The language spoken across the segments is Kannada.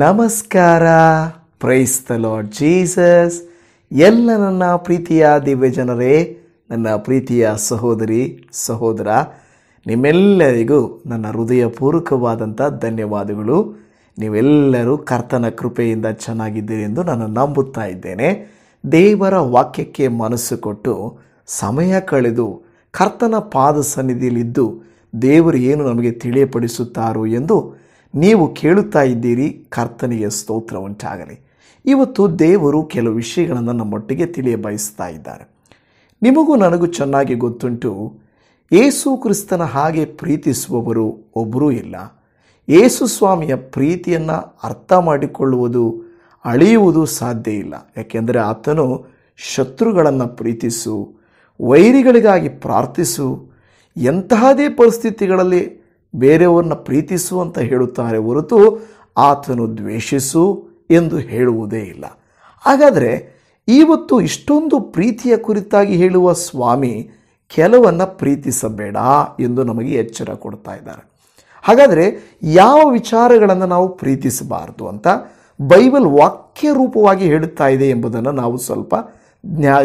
ನಮಸ್ಕಾರ. Praise the lord Jesus. ಎಲ್ಲ ನನ್ನ ಪ್ರೀತಿಯ ದಿವ್ಯ ಜನರೇ, ನನ್ನ ಪ್ರೀತಿಯ ಸಹೋದರಿ ಸಹೋದರ, ನಿಮ್ಮೆಲ್ಲರಿಗೂ ನನ್ನ ಹೃದಯಪೂರ್ವಕವಾದಂಥ ಧನ್ಯವಾದಗಳು. ನೀವೆಲ್ಲರೂ ಕರ್ತನ ಕೃಪೆಯಿಂದ ಚೆನ್ನಾಗಿದ್ದೀರಿ ಎಂದು ನಾನು ನಂಬುತ್ತಾ ಇದ್ದೇನೆ. ದೇವರ ವಾಕ್ಯಕ್ಕೆ ಮನಸ್ಸು ಕೊಟ್ಟು ಸಮಯ ಕಳೆದು ಕರ್ತನ ಪಾದ ಸನ್ನಿಧಿಯಲ್ಲಿದ್ದು ದೇವರು ಏನು ನಮಗೆ ತಿಳಿಯಪಡಿಸುತ್ತಾರೋ ಎಂದು ನೀವು ಕೇಳುತ್ತಾ ಇದ್ದೀರಿ. ಕರ್ತನಿಗೆ ಸ್ತೋತ್ರ ಉಂಟಾಗಲಿ. ಇವತ್ತು ದೇವರು ಕೆಲವು ವಿಷಯಗಳನ್ನು ನಮ್ಮೊಟ್ಟಿಗೆ ತಿಳಿಯ ಬಯಸ್ತಾ ಇದ್ದಾರೆ. ನಿಮಗೂ ನನಗೂ ಚೆನ್ನಾಗಿ ಗೊತ್ತುಂಟು, ಯೇಸು ಕ್ರಿಸ್ತನ ಹಾಗೆ ಪ್ರೀತಿಸುವವರು ಒಬ್ಬರೂ ಇಲ್ಲ. ಯೇಸು ಸ್ವಾಮಿಯ ಪ್ರೀತಿಯನ್ನು ಅರ್ಥ ಮಾಡಿಕೊಳ್ಳುವುದು, ಅಳೆಯುವುದು ಸಾಧ್ಯ ಇಲ್ಲ. ಯಾಕೆಂದರೆ ಆತನು ಶತ್ರುಗಳನ್ನು ಪ್ರೀತಿಸು, ವೈರಿಗಳಿಗಾಗಿ ಪ್ರಾರ್ಥಿಸು, ಎಂತಹದೇ ಪರಿಸ್ಥಿತಿಗಳಲ್ಲಿ ಬೇರೆಯವ್ರನ್ನ ಪ್ರೀತಿಸು ಅಂತ ಹೇಳುತ್ತಾರೆ ಹೊರತು ಆತನು ದ್ವೇಷಿಸು ಎಂದು ಹೇಳುವುದೇ ಇಲ್ಲ. ಹಾಗಾದರೆ ಇವತ್ತು ಇಷ್ಟೊಂದು ಪ್ರೀತಿಯ ಕುರಿತಾಗಿ ಹೇಳುವ ಸ್ವಾಮಿ ಕೆಲವನ್ನ ಪ್ರೀತಿಸಬೇಡ ಎಂದು ನಮಗೆ ಎಚ್ಚರ ಕೊಡ್ತಾ ಇದ್ದಾರೆ. ಹಾಗಾದರೆ ಯಾವ ವಿಚಾರಗಳನ್ನು ನಾವು ಪ್ರೀತಿಸಬಾರದು ಅಂತ ಬೈಬಲ್ ವಾಕ್ಯ ರೂಪವಾಗಿ ಹೇಳುತ್ತಾ ಇದೆ ಎಂಬುದನ್ನು ನಾವು ಸ್ವಲ್ಪ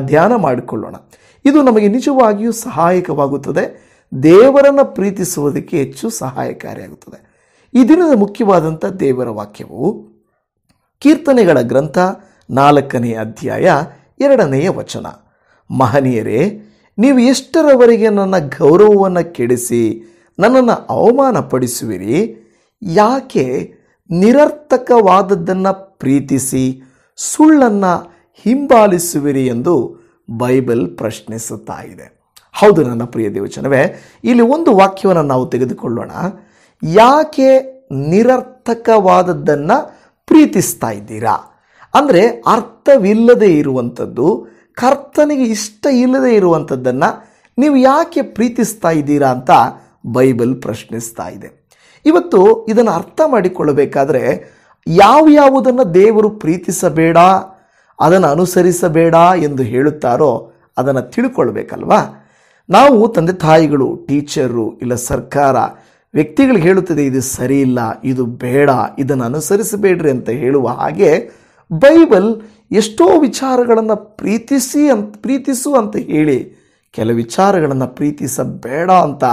ಧ್ಯಾನ ಮಾಡಿಕೊಳ್ಳೋಣ. ಇದು ನಮಗೆ ನಿಜವಾಗಿಯೂ ಸಹಾಯಕವಾಗುತ್ತದೆ. ದೇವರನ್ನು ಪ್ರೀತಿಸುವುದಕ್ಕೆ ಹೆಚ್ಚು ಸಹಾಯಕಾರಿಯಾಗುತ್ತದೆ. ಈ ದಿನದ ಮುಖ್ಯವಾದಂಥ ದೇವರ ವಾಕ್ಯವು ಕೀರ್ತನೆಗಳ ಗ್ರಂಥ 4ನೇ ಅಧ್ಯಾಯ 2ನೇ ವಚನ. ಮಹನೀಯರೇ, ನೀವು ಎಷ್ಟರವರೆಗೆ ನನ್ನ ಗೌರವವನ್ನು ಕೆಡಿಸಿ ನನ್ನನ್ನು ಅವಮಾನಪಡಿಸುವಿರಿ? ಯಾಕೆ ನಿರರ್ಥಕವಾದದ್ದನ್ನು ಪ್ರೀತಿಸಿ ಸುಳ್ಳನ್ನು ಹಿಂಬಾಲಿಸುವಿರಿ ಎಂದು ಬೈಬಲ್ ಪ್ರಶ್ನಿಸುತ್ತಾ ಇದೆ. ಹೌದು ನನ್ನ ಪ್ರಿಯ ದೇವಚನವೇ, ಇಲ್ಲಿ ಒಂದು ವಾಕ್ಯವನ್ನು ನಾವು ತೆಗೆದುಕೊಳ್ಳೋಣ. ಯಾಕೆ ನಿರರ್ಥಕವಾದದ್ದನ್ನು ಪ್ರೀತಿಸ್ತಾ ಇದ್ದೀರಾ? ಅಂದರೆ ಅರ್ಥವಿಲ್ಲದೆ ಇರುವಂಥದ್ದು, ಕರ್ತನಿಗೆ ಇಷ್ಟ ಇಲ್ಲದೆ ಇರುವಂಥದ್ದನ್ನು ನೀವು ಯಾಕೆ ಪ್ರೀತಿಸ್ತಾ ಇದ್ದೀರಾ ಅಂತ ಬೈಬಲ್ ಪ್ರಶ್ನಿಸ್ತಾ ಇದೆ. ಇವತ್ತು ಇದನ್ನು ಅರ್ಥ ಮಾಡಿಕೊಳ್ಳಬೇಕಾದ್ರೆ ಯಾವುದನ್ನು ದೇವರು ಪ್ರೀತಿಸಬೇಡ, ಅದನ್ನು ಅನುಸರಿಸಬೇಡ ಎಂದು ಹೇಳುತ್ತಾರೋ ಅದನ್ನು ತಿಳ್ಕೊಳ್ಬೇಕಲ್ವಾ. ನಾವು ತಂದೆ ತಾಯಿಗಳು, ಟೀಚರು, ಇಲ್ಲ ಸರ್ಕಾರ, ವ್ಯಕ್ತಿಗಳಿಗೆ ಹೇಳುತ್ತದೆ ಇದು ಸರಿ ಇಲ್ಲ, ಇದು ಬೇಡ, ಇದನ್ನು ಅನುಸರಿಸಬೇಡ್ರಿ ಅಂತ ಹೇಳುವ ಹಾಗೆ ಬೈಬಲ್ ಎಷ್ಟೋ ವಿಚಾರಗಳನ್ನು ಪ್ರೀತಿಸು ಅಂತ ಹೇಳಿ ಕೆಲವು ವಿಚಾರಗಳನ್ನು ಪ್ರೀತಿಸಬೇಡ ಅಂತ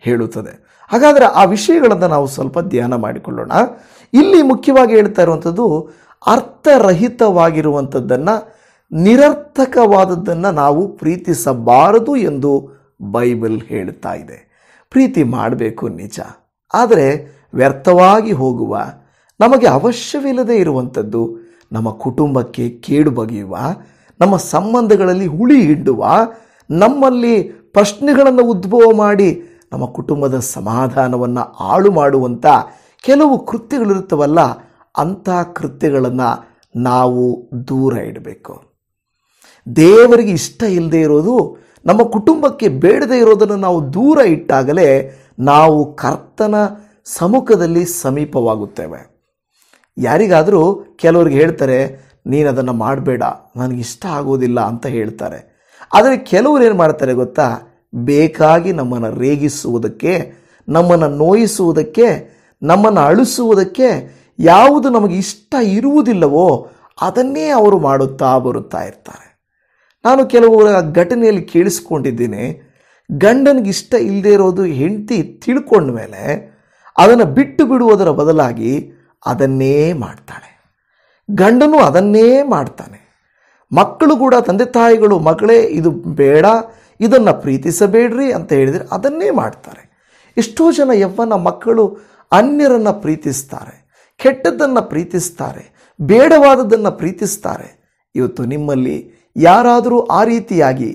ಹೇಳುತ್ತದೆ. ಹಾಗಾದರೆ ಆ ವಿಷಯಗಳನ್ನು ನಾವು ಸ್ವಲ್ಪ ಧ್ಯಾನ ಮಾಡಿಕೊಳ್ಳೋಣ. ಇಲ್ಲಿ ಮುಖ್ಯವಾಗಿ ಹೇಳ್ತಾ ಇರುವಂಥದ್ದು ಅರ್ಥರಹಿತವಾಗಿರುವಂಥದ್ದನ್ನು, ನಿರರ್ಥಕವಾದದ್ದನ್ನು ನಾವು ಪ್ರೀತಿಸಬಾರದು ಎಂದು ಬೈಬಲ್ ಹೇಳ್ತಾ ಇದೆ. ಪ್ರೀತಿ ಮಾಡಬೇಕು ನಿಜ, ಆದರೆ ವ್ಯರ್ಥವಾಗಿ ಹೋಗುವ, ನಮಗೆ ಅವಶ್ಯವಿಲ್ಲದೆ ಇರುವಂಥದ್ದು, ನಮ್ಮ ಕುಟುಂಬಕ್ಕೆ ಕೇಡು ಬಗೆಯುವ, ನಮ್ಮ ಸಂಬಂಧಗಳಲ್ಲಿ ಹುಳಿ ಹಿಡ್ಡುವ, ನಮ್ಮಲ್ಲಿ ಪ್ರಶ್ನೆಗಳನ್ನು ಉದ್ಭವ ಮಾಡಿ ನಮ್ಮ ಕುಟುಂಬದ ಸಮಾಧಾನವನ್ನು ಹಾಳು ಮಾಡುವಂಥ ಕೆಲವು ಕೃತ್ಯಗಳಿರುತ್ತವಲ್ಲ, ಅಂಥ ಕೃತ್ಯಗಳನ್ನು ನಾವು ದೂರ ಇಡಬೇಕು. ದೇವರಿಗೆ ಇಷ್ಟ ಇಲ್ಲದೆ ಇರೋದು, ನಮ್ಮ ಕುಟುಂಬಕ್ಕೆ ಬೇಡದೇ ಇರೋದನ್ನು ನಾವು ದೂರ ಇಟ್ಟಾಗಲೇ ನಾವು ಕರ್ತನ ಸಮ್ಮುಖದಲ್ಲಿ ಸಮೀಪವಾಗುತ್ತೇವೆ. ಯಾರಿಗಾದರೂ ಕೆಲವರಿಗೆ ಹೇಳ್ತಾರೆ, ನೀನು ಅದನ್ನು ಮಾಡಬೇಡ, ನನಗಿಷ್ಟ ಆಗೋದಿಲ್ಲ ಅಂತ ಹೇಳ್ತಾರೆ. ಆದರೆ ಕೆಲವರು ಏನು ಮಾಡ್ತಾರೆ ಗೊತ್ತಾ? ಬೇಕಾಗಿ ನಮ್ಮನ್ನು ರೇಗಿಸುವುದಕ್ಕೆ, ನಮ್ಮನ್ನು ನೋಯಿಸುವುದಕ್ಕೆ, ನಮ್ಮನ್ನು ಅಳಿಸುವುದಕ್ಕೆ ಯಾವುದು ನಮಗೆ ಇಷ್ಟ ಇರುವುದಿಲ್ಲವೋ ಅದನ್ನೇ ಅವರು ಮಾಡುತ್ತಾ ಬರುತ್ತಾ ಇರ್ತಾರೆ. ನಾನು ಕೆಲವು ಘಟನೆಯಲ್ಲಿ ಕೇಳಿಸ್ಕೊಂಡಿದ್ದೀನಿ. ಗಂಡನಿಗೆ ಇಷ್ಟ ಇಲ್ಲದೆ ಇರೋದು ಹೆಂಡತಿ ತಿಳ್ಕೊಂಡ ಮೇಲೆ ಅದನ್ನು ಬಿಟ್ಟು ಬಿಡುವುದರ ಬದಲಾಗಿ ಅದನ್ನೇ ಮಾಡ್ತಾಳೆ. ಗಂಡನು ಅದನ್ನೇ ಮಾಡ್ತಾನೆ. ಮಕ್ಕಳು ಕೂಡ ತಂದೆ ತಾಯಿಗಳು, ಮಗಳೇ ಇದು ಬೇಡ, ಇದನ್ನು ಪ್ರೀತಿಸಬೇಡ್ರಿ ಅಂತ ಹೇಳಿದರೆ ಅದನ್ನೇ ಮಾಡ್ತಾರೆ. ಎಷ್ಟೋ ಜನ ಯವ್ವನ ಮಕ್ಕಳು ಅನ್ಯರನ್ನು ಪ್ರೀತಿಸ್ತಾರೆ, ಕೆಟ್ಟದ್ದನ್ನು ಪ್ರೀತಿಸ್ತಾರೆ, ಬೇಡವಾದದ್ದನ್ನು ಪ್ರೀತಿಸ್ತಾರೆ. ಇವತ್ತು ನಿಮ್ಮಲ್ಲಿ ಯಾರಾದರೂ ಆ ರೀತಿಯಾಗಿ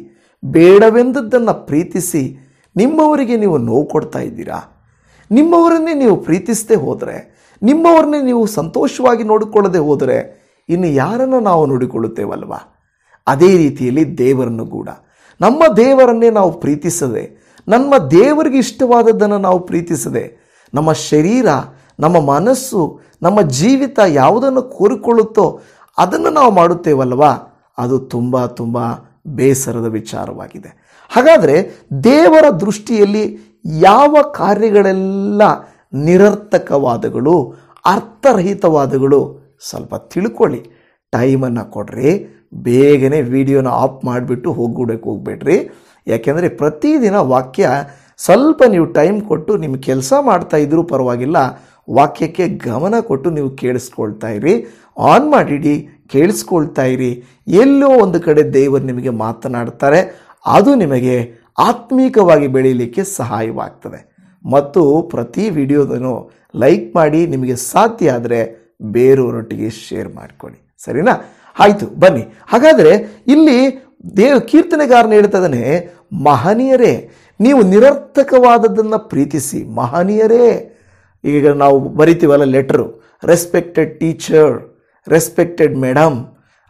ಬೇಡವೆಂದದ್ದನ್ನು ಪ್ರೀತಿಸಿ ನಿಮ್ಮವರಿಗೆ ನೀವು ನೋವು ಕೊಡ್ತಾ ಇದ್ದೀರಾ? ನಿಮ್ಮವರನ್ನೇ ನೀವು ಪ್ರೀತಿಸದೆ ಹೋದರೆ, ನಿಮ್ಮವರನ್ನೇ ನೀವು ಸಂತೋಷವಾಗಿ ನೋಡಿಕೊಳ್ಳದೆ ಹೋದರೆ ಇನ್ನು ಯಾರನ್ನು ನಾವು ನೋಡಿಕೊಳ್ಳುತ್ತೇವಲ್ವಾ? ಅದೇ ರೀತಿಯಲ್ಲಿ ದೇವರನ್ನು ಕೂಡ, ನಮ್ಮ ದೇವರನ್ನೇ ನಾವು ಪ್ರೀತಿಸದೆ, ನಮ್ಮ ದೇವರಿಗೆ ಇಷ್ಟವಾದದ್ದನ್ನು ನಾವು ಪ್ರೀತಿಸದೆ, ನಮ್ಮ ಶರೀರ, ನಮ್ಮ ಮನಸ್ಸು, ನಮ್ಮ ಜೀವಿತ ಯಾವುದನ್ನು ಕೋರಿಕೊಳ್ಳುತ್ತೋ ಅದನ್ನು ನಾವು ಮಾಡುತ್ತೇವಲ್ವಾ? ಅದು ತುಂಬ ತುಂಬ ಬೇಸರದ ವಿಚಾರವಾಗಿದೆ. ಹಾಗಾದರೆ ದೇವರ ದೃಷ್ಟಿಯಲ್ಲಿ ಯಾವ ಕಾರ್ಯಗಳೆಲ್ಲ ನಿರರ್ಥಕವಾದಗಳು, ಅರ್ಥರಹಿತವಾದಗಳು ಸ್ವಲ್ಪ ತಿಳ್ಕೊಳ್ಳಿ. ಟೈಮನ್ನು ಕೊಡ್ರಿ, ಬೇಗನೆ ವಿಡಿಯೋನ ಆಫ್ ಮಾಡಿಬಿಟ್ಟು ಹೋಗ್ಬೇಡ್ರಿ. ಯಾಕೆಂದರೆ ಪ್ರತಿದಿನ ವಾಕ್ಯ ಸ್ವಲ್ಪ ನೀವು ಟೈಮ್ ಕೊಟ್ಟು ನಿಮ್ಮ ಕೆಲಸ ಮಾಡ್ತಾ ಇದ್ರೂ ಪರವಾಗಿಲ್ಲ, ವಾಕ್ಯಕ್ಕೆ ಗಮನ ಕೊಟ್ಟು ನೀವು ಕೇಳಿಸ್ಕೊಳ್ತಾ ಇರಿ. ಆನ್ ಮಾಡಿಡಿ, ಕೇಳಿಸ್ಕೊಳ್ತಾ ಇರಿ. ಎಲ್ಲೋ ಒಂದು ಕಡೆ ದೇವರು ನಿಮಗೆ ಮಾತನಾಡ್ತಾರೆ. ಅದು ನಿಮಗೆ ಆತ್ಮೀಕವಾಗಿ ಬೆಳೀಲಿಕ್ಕೆ ಸಹಾಯವಾಗ್ತದೆ. ಮತ್ತು ಪ್ರತಿ ವಿಡಿಯೋದನ್ನು ಲೈಕ್ ಮಾಡಿ, ನಿಮಗೆ ಸಾಧ್ಯ ಆದರೆ ಬೇರೆಯವರೊಟ್ಟಿಗೆ ಶೇರ್ ಮಾಡಿಕೊಡಿ. ಸರಿನಾ? ಆಯಿತು, ಬನ್ನಿ. ಹಾಗಾದರೆ ಇಲ್ಲಿ ಕೀರ್ತನೆಗಾರನ ಹೇಳ್ತದಾನೆ, ಮಹನೀಯರೇ ನೀವು ನಿರರ್ಥಕವಾದದ್ದನ್ನು ಪ್ರೀತಿಸಿ. ಮಹನೀಯರೇ, ಈಗ ನಾವು ಬರಿತೀವಲ್ಲ letter, respected teacher, respected madam,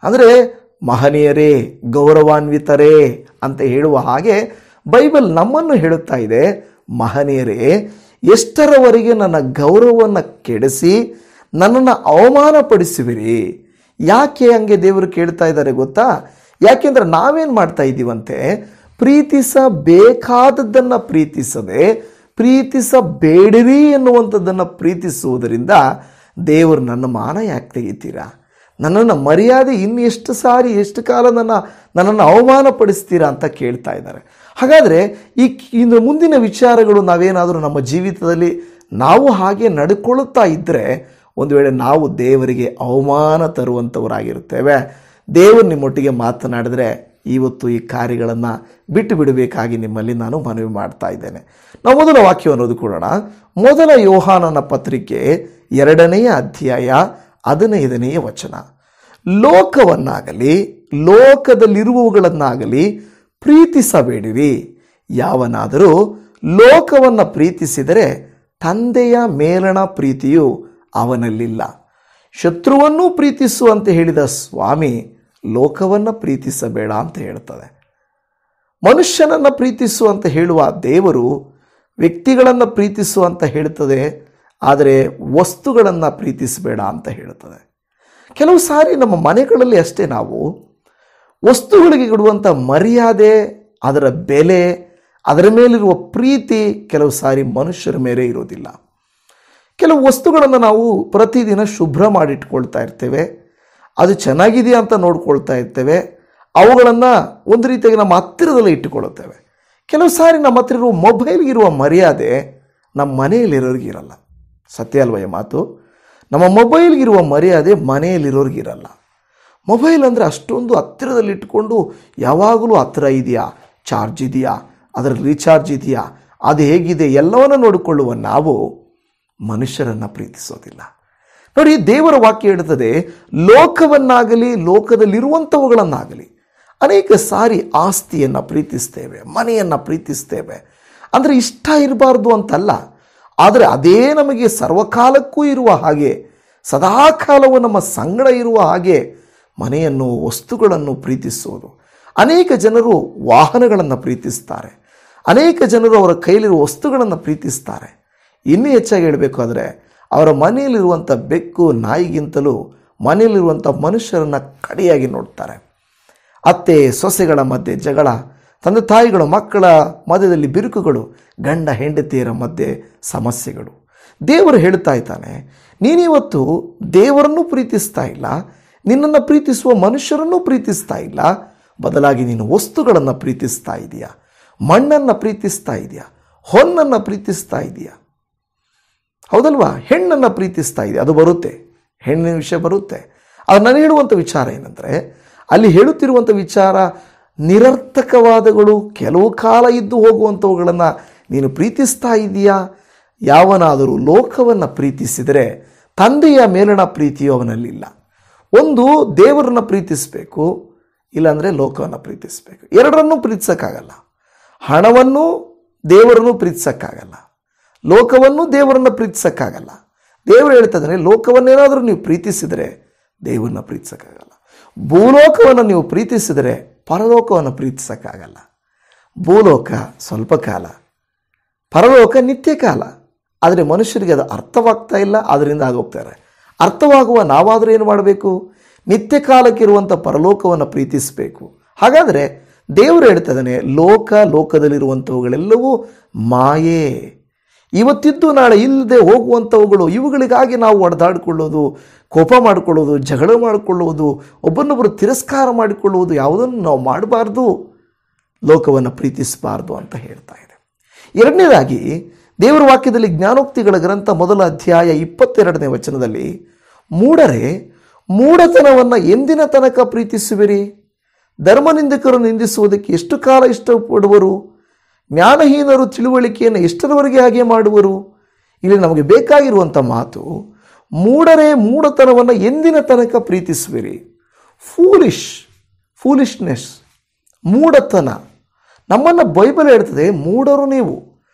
ಅಂದರೆ ಮಹನೀಯರೇ, ಗೌರವಾನ್ವಿತರೇ ಅಂತ ಹೇಳುವ ಹಾಗೆ ಬೈಬಲ್ ನಮ್ಮನ್ನು ಹೇಳುತ್ತಾ ಇದೆ, ಮಹನೀಯರೇ ಎಷ್ಟರವರೆಗೆ ನನ್ನ ಗೌರವವನ್ನು ಕೆಡಿಸಿ ನನ್ನನ್ನು ಅವಮಾನಪಡಿಸುವಿರಿ. ಯಾಕೆ ಹಂಗೆ ದೇವರು ಕೇಳ್ತಾ ಇದ್ದಾರೆ ಗೊತ್ತಾ? ಯಾಕೆಂದರೆ ನಾವೇನು ಮಾಡ್ತಾ ಇದ್ದೀವಂತೆ, ಪ್ರೀತಿಸಬೇಕಾದದ್ದನ್ನು ಪ್ರೀತಿಸದೆ ಪ್ರೀತಿಸಬೇಡಿರಿ ಎನ್ನುವಂಥದ್ದನ್ನು ಪ್ರೀತಿಸುವುದರಿಂದ ದೇವರು ನನ್ನ ಮಾನ ಯಾಕೆ ತೆಗಿತೀರಾ? ನನ್ನನ್ನು ಮರ್ಯಾದೆ ಇನ್ನು ಎಷ್ಟು ಕಾಲ ನನ್ನನ್ನು ಅವಮಾನಪಡಿಸ್ತೀರಾ ಅಂತ ಕೇಳ್ತಾ ಇದ್ದಾರೆ. ಹಾಗಾದರೆ ಇನ್ನು ಮುಂದಿನ ವಿಚಾರಗಳು ನಾವೇನಾದರೂ ನಮ್ಮ ಜೀವಿತದಲ್ಲಿ ನಾವು ಹಾಗೆ ನಡ್ಕೊಳ್ಳುತ್ತಾ ಇದ್ದರೆ ಒಂದು ವೇಳೆ ನಾವು ದೇವರಿಗೆ ಅವಮಾನ ತರುವಂಥವರಾಗಿರುತ್ತೇವೆ. ದೇವರು ನಿಮ್ಮೊಟ್ಟಿಗೆ ಮಾತನಾಡಿದರೆ ಇವತ್ತು ಈ ಕಾರ್ಯಗಳನ್ನು ಬಿಟ್ಟು ಬಿಡಬೇಕಾಗಿ ನಿಮ್ಮಲ್ಲಿ ನಾನು ಮನವಿ ಮಾಡ್ತಾ ಇದ್ದೇನೆ. ನಾವು ಮೊದಲ ವಾಕ್ಯವನ್ನು ಓದಿಕೊಳ್ಳೋಣ. ಮೊದಲ ಯೋಹಾನನ ಪತ್ರಿಕೆ 2ನೇ ಅಧ್ಯಾಯ 15ನೇ ವಚನ. ಲೋಕವನ್ನಾಗಲಿ ಲೋಕದಲ್ಲಿರುವವುಗಳನ್ನಾಗಲಿ ಪ್ರೀತಿಸಬೇಡಿರಿ. ಯಾವನಾದರೂ ಲೋಕವನ್ನು ಪ್ರೀತಿಸಿದರೆ ತಂದೆಯ ಮೇಲಣ ಪ್ರೀತಿಯು ಅವನಲ್ಲಿಲ್ಲ. ಶತ್ರುವನ್ನೂ ಪ್ರೀತಿಸು ಅಂತ ಹೇಳಿದ ಸ್ವಾಮಿ ಲೋಕವನ್ನು ಪ್ರೀತಿಸಬೇಡ ಅಂತ ಹೇಳ್ತದೆ. ಮನುಷ್ಯನನ್ನು ಪ್ರೀತಿಸು ಅಂತ ಹೇಳುವ ದೇವರು ವ್ಯಕ್ತಿಗಳನ್ನು ಪ್ರೀತಿಸು ಅಂತ ಹೇಳ್ತದೆ, ಆದರೆ ವಸ್ತುಗಳನ್ನು ಪ್ರೀತಿಸಬೇಡ ಅಂತ ಹೇಳ್ತದೆ. ಕೆಲವು ಸಾರಿ ನಮ್ಮ ಮನೆಗಳಲ್ಲಿ ಅಷ್ಟೇ ನಾವು ವಸ್ತುಗಳಿಗೆ ಕೊಡುವಂಥ ಮರ್ಯಾದೆ, ಅದರ ಬೆಲೆ, ಅದರ ಮೇಲಿರುವ ಪ್ರೀತಿ ಕೆಲವು ಸಾರಿ ಮನುಷ್ಯರ ಮೇಲೆ ಇರೋದಿಲ್ಲ. ಕೆಲವು ವಸ್ತುಗಳನ್ನು ನಾವು ಪ್ರತಿದಿನ ಶುಭ್ರ ಮಾಡಿಟ್ಕೊಳ್ತಾ ಇರ್ತೇವೆ, ಅದು ಚೆನ್ನಾಗಿದೆಯಾ ಅಂತ ನೋಡ್ಕೊಳ್ತಾ ಇರ್ತೇವೆ, ಅವುಗಳನ್ನು ಒಂದು ರೀತಿಯಾಗಿ ನಮ್ಮ ಹತ್ತಿರದಲ್ಲೇ ಇಟ್ಟುಕೊಳ್ಳುತ್ತೇವೆ. ಕೆಲವು ಸಾರಿ ನಮ್ಮ ಹತ್ರ ಇರುವ ಮೊಬೈಲ್ಗಿರುವ ಮರ್ಯಾದೆ ನಮ್ಮ ಮನೆಯಲ್ಲಿರೋರಿಗಿರಲ್ಲ. ಸತ್ಯ ಅಲ್ವೇ ಮಾತು? ನಮ್ಮ ಮೊಬೈಲ್ಗಿರುವ ಮರ್ಯಾದೆ ಮನೆಯಲ್ಲಿರೋರಿಗಿರಲ್ಲ. ಮೊಬೈಲ್ ಅಂದರೆ ಅಷ್ಟೊಂದು ಹತ್ತಿರದಲ್ಲಿ ಇಟ್ಕೊಂಡು ಯಾವಾಗಲೂ ಹತ್ತಿರ ಇದೆಯಾ, ಚಾರ್ಜ್ ಇದೆಯಾ, ಅದರ ರೀಚಾರ್ಜ್ ಇದೆಯಾ, ಅದು ಹೇಗಿದೆ ಎಲ್ಲವನ್ನು ನೋಡಿಕೊಳ್ಳುವ ನಾವು ಮನುಷ್ಯರನ್ನು ಪ್ರೀತಿಸೋದಿಲ್ಲ. ನೋಡಿ, ದೇವರ ವಾಕ್ಯ ಹೇಳುತ್ತದೆ, ಲೋಕವನ್ನಾಗಲಿ ಲೋಕದಲ್ಲಿರುವಂಥವುಗಳನ್ನಾಗಲಿ ಅನೇಕ ಸಾರಿ ಆಸ್ತಿಯನ್ನು ಪ್ರೀತಿಸ್ತೇವೆ, ಮನೆಯನ್ನು ಪ್ರೀತಿಸ್ತೇವೆ. ಅಂದರೆ ಇಷ್ಟ ಇರಬಾರ್ದು ಅಂತಲ್ಲ, ಆದರೆ ಅದೇ ನಮಗೆ ಸರ್ವಕಾಲಕ್ಕೂ ಇರುವ ಹಾಗೆ, ಸದಾಕಾಲವೂ ನಮ್ಮ ಸಂಗಡ ಇರುವ ಹಾಗೆ ಮನೆಯನ್ನು, ವಸ್ತುಗಳನ್ನು ಪ್ರೀತಿಸುವುದು. ಅನೇಕ ಜನರು ವಾಹನಗಳನ್ನು ಪ್ರೀತಿಸ್ತಾರೆ, ಅನೇಕ ಜನರು ಅವರ ಕೈಲಿರುವ ವಸ್ತುಗಳನ್ನು ಪ್ರೀತಿಸ್ತಾರೆ. ಇನ್ನೂ ಹೆಚ್ಚಾಗಿ ಹೇಳಬೇಕಾದ್ರೆ ಅವರ ಮನೆಯಲ್ಲಿರುವಂಥ ಬೆಕ್ಕು ನಾಯಿಗಿಂತಲೂ ಮನೆಯಲ್ಲಿರುವಂಥ ಮನುಷ್ಯರನ್ನು ಕಡೆಯಾಗಿ ನೋಡ್ತಾರೆ. ಅತ್ತೆ ಸೊಸೆಗಳ ಮಧ್ಯೆ ಜಗಳ, ತಂದೆ ತಾಯಿಗಳು ಮಕ್ಕಳ ಮಧ್ಯದಲ್ಲಿ ಬಿರುಕುಗಳು, ಗಂಡ ಹೆಂಡತಿಯರ ಮಧ್ಯೆ ಸಮಸ್ಯೆಗಳು. ದೇವರು ಹೇಳ್ತಾ ಇದ್ದಾನೆ, ನೀನಿವತ್ತು ದೇವರನ್ನು ಪ್ರೀತಿಸ್ತಾ ಇಲ್ಲ, ನಿನ್ನನ್ನು ಪ್ರೀತಿಸುವ ಮನುಷ್ಯರನ್ನು ಪ್ರೀತಿಸ್ತಾ ಇಲ್ಲ, ಬದಲಾಗಿ ನೀನು ವಸ್ತುಗಳನ್ನು ಪ್ರೀತಿಸ್ತಾ ಇದೆಯಾ, ಮಣ್ಣನ್ನು ಪ್ರೀತಿಸ್ತಾ ಇದೆಯಾ, ಹೊನ್ನನ್ನು ಪ್ರೀತಿಸ್ತಾ ಇದೆಯಾ, ಹೌದಲ್ವಾ? ಹೆಣ್ಣನ್ನು ಪ್ರೀತಿಸ್ತಾ ಇದೆಯಾ? ಅದು ಬರುತ್ತೆ, ಹೆಣ್ಣಿನ ವಿಷಯ ಬರುತ್ತೆ. ಅದು ನಾನು ಹೇಳುವಂಥ ವಿಚಾರ ಏನಂದರೆ, ಅಲ್ಲಿ ಹೇಳುತ್ತಿರುವಂಥ ವಿಚಾರ ನಿರರ್ಥಕವಾದಗಳು, ಕೆಲವು ಕಾಲ ಇದ್ದು ಹೋಗುವಂಥವುಗಳನ್ನು ನೀನು ಪ್ರೀತಿಸ್ತಾ ಇದೆಯಾ? ಯಾವನಾದರೂ ಲೋಕವನ್ನು ಪ್ರೀತಿಸಿದರೆ ತಂದೆಯ ಮೇಲಣ ಪ್ರೀತಿಯು ಅವನಲ್ಲಿಲ್ಲ. ಒಂದು ದೇವರನ್ನು ಪ್ರೀತಿಸಬೇಕು, ಇಲ್ಲಾಂದರೆ ಲೋಕವನ್ನು ಪ್ರೀತಿಸಬೇಕು. ಎರಡರನ್ನೂ ಪ್ರೀತಿಸೋಕ್ಕಾಗಲ್ಲ. ಹಣವನ್ನು ದೇವರನ್ನು ಪ್ರೀತಿಸೋಕ್ಕಾಗಲ್ಲ, ಲೋಕವನ್ನು ದೇವರನ್ನು ಪ್ರೀತಿಸೋಕ್ಕಾಗಲ್ಲ. ದೇವರು ಹೇಳ್ತಿದ್ದಾನೆ, ಲೋಕವನ್ನೇನಾದರೂ ನೀವು ಪ್ರೀತಿಸಿದರೆ ದೇವರನ್ನ ಪ್ರೀತಿಸೋಕ್ಕಾಗಲ್ಲ. ಭೂಲೋಕವನ್ನು ನೀವು ಪ್ರೀತಿಸಿದರೆ ಪರಲೋಕವನ್ನು ಪ್ರೀತಿಸೋಕ್ಕಾಗಲ್ಲ. ಭೂಲೋಕ ಸ್ವಲ್ಪ ಕಾಲ, ಪರಲೋಕ ನಿತ್ಯ ಕಾಲ. ಆದರೆ ಮನುಷ್ಯರಿಗೆ ಅದು ಅರ್ಥವಾಗ್ತಾ ಇಲ್ಲ, ಅದರಿಂದ ಆಗೋಗ್ತಾರೆ. ಅರ್ಥವಾಗುವ ನಾವಾದರೂ ಏನು ಮಾಡಬೇಕು? ನಿತ್ಯ ಕಾಲಕ್ಕಿರುವಂಥ ಪರಲೋಕವನ್ನು ಪ್ರೀತಿಸಬೇಕು. ಹಾಗಾದರೆ ದೇವರು ಹೇಳ್ತಿದ್ದಾನೆ, ಲೋಕದಲ್ಲಿರುವಂಥವುಗಳೆಲ್ಲವೂ ಮಾಯೆ. ಇವತ್ತಿದ್ದು ನಾಳೆ ಇಲ್ಲದೆ ಹೋಗುವಂಥವುಗಳು, ಇವುಗಳಿಗಾಗಿ ನಾವು ಒಡೆದಾಡಿಕೊಳ್ಳೋದು, ಕೋಪ ಮಾಡಿಕೊಳ್ಳೋದು, ಜಗಳ ಮಾಡಿಕೊಳ್ಳುವುದು, ಒಬ್ಬರನ್ನೊಬ್ಬರು ತಿರಸ್ಕಾರ ಮಾಡಿಕೊಳ್ಳುವುದು ಯಾವುದನ್ನು ನಾವು ಮಾಡಬಾರ್ದು. ಲೋಕವನ್ನು ಪ್ರೀತಿಸಬಾರ್ದು ಅಂತ ಹೇಳ್ತಾ ಇದೆ. ಎರಡನೇದಾಗಿ ದೇವರ ವಾಕ್ಯದಲ್ಲಿ ಜ್ಞಾನೋಕ್ತಿಗಳ ಗ್ರಂಥ 1 ಅಧ್ಯಾಯ 22ನೇ ವಚನದಲ್ಲಿ, ಮೂಢರೇ, ಮೂಢತನವನ್ನು ಎಂದಿನ ತನಕ ಪ್ರೀತಿಸುವಿರಿ? ಧರ್ಮನಿಂದಕರು ನಿಂದಿಸುವುದಕ್ಕೆ ಎಷ್ಟು ಕಾಲ ಇಷ್ಟಪಡುವರು? ಜ್ಞಾನಹೀನರು ತಿಳುವಳಿಕೆಯನ್ನು ಎಷ್ಟರವರೆಗೆ ಹಾಗೆ ಮಾಡುವರು? ಇಲ್ಲಿ ನಮಗೆ ಬೇಕಾಗಿರುವಂಥ ಮಾತು, ಮೂಢರೇ, ಮೂಢತನವನ್ನು ಎಂದಿನ ತನಕ ಪ್ರೀತಿಸುವಿರಿ. ಫೂಲಿಶ್ನೆಸ್, ಮೂಢತನ. ನಮ್ಮನ್ನು ಬೈಬಲ್ ಹೇಳ್ತದೆ, ಮೂಢರು ನೀವು.